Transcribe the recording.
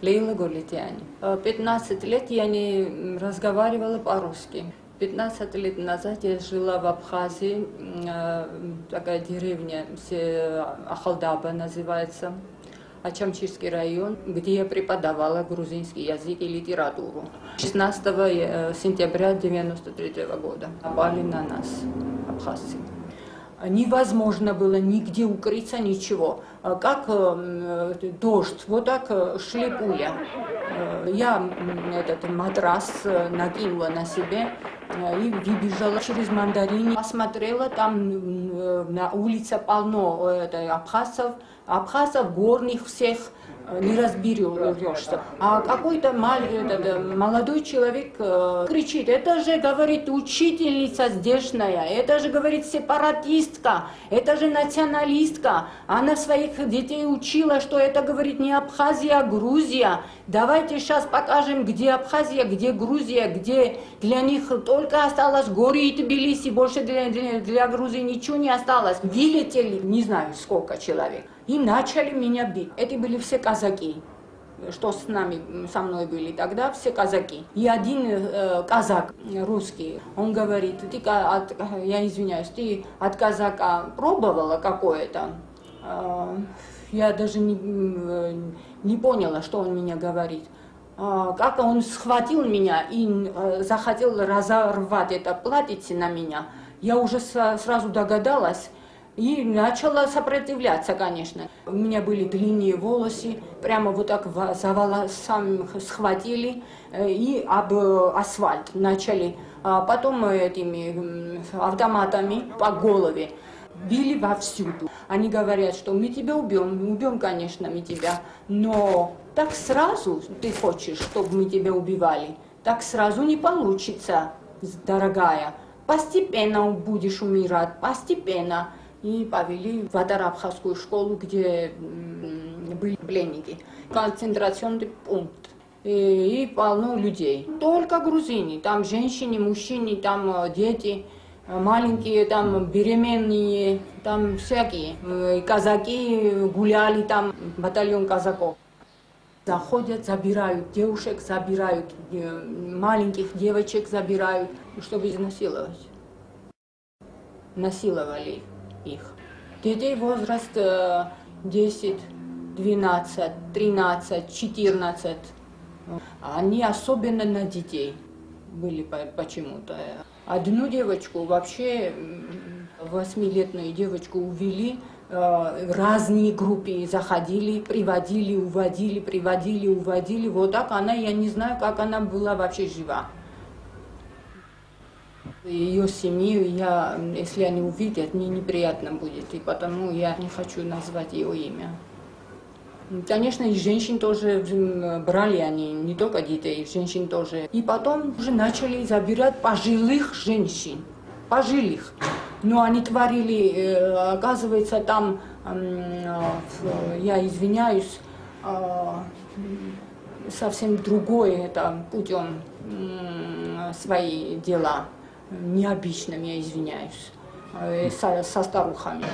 Лейла Голитяни. 15 лет я не разговаривала по-русски. 15 лет назад я жила в Абхазии, такая деревня, Ахалдаба называется, Ачамчирский район, где я преподавала грузинский язык и литературу. 16 сентября 1993 года напали на нас, абхазцы. Невозможно было нигде укрыться, ничего. Как дождь, вот так шли пуля. Я этот матрас накинула на себя и выбежала через Мандарини. Посмотрела, там на улице полно абхазцев, горных всех. Не разберешься. А какой-то молодой человек кричит: это же, говорит, учительница здешняя, это же, говорит, сепаратистка, это же националистка. Она своих детей учила, что это, говорит, не Абхазия, а Грузия. Давайте сейчас покажем, где Абхазия, где Грузия, где для них только осталось горы и Тбилиси, больше для Грузии ничего не осталось. Вылетели, не знаю сколько человек. И начали меня бить. Это были все казаки, что со мной были тогда, все казаки. И один казак русский, он говорит: я извиняюсь, ты от казака пробовала какое-то? Я даже не поняла, что он меня говорит. Как он схватил меня и захотел разорвать это платьице на меня, я уже сразу догадалась. И начала сопротивляться, конечно. У меня были длинные волосы, прямо вот так за волосами схватили и об асфальт начали. Потом этими автоматами по голове били вовсюду. Они говорят, что мы тебя убьем, конечно, мы тебя, но так сразу ты хочешь, чтобы мы тебя убивали, так сразу не получится, дорогая. Постепенно будешь умирать, постепенно. И повели в Атарабхазскую школу, где были пленники. Концентрационный пункт. И полно людей. Только грузины. Там женщины, мужчины, там дети, маленькие, там беременные, там всякие. Казаки гуляли, там батальон казаков. Заходят, забирают девушек, забирают маленьких девочек, забирают, чтобы изнасиловать. Насиловали их. Детей возраст 10, 12, 13, 14. Они особенно на детей были почему-то. Одну девочку, вообще 8-летнюю девочку увели, разные группы заходили, приводили, уводили, приводили, уводили. Вот так она, я не знаю, как она была вообще жива. Ее семью, если они увидят, мне неприятно будет, и потому я не хочу назвать ее имя. Конечно, и женщин тоже брали они, не только детей, женщин тоже. И потом уже начали забирать пожилых женщин, пожилых. Но они творили, оказывается, там, я извиняюсь, совсем другое это путем свои дела. Необычным, я извиняюсь, со старухами.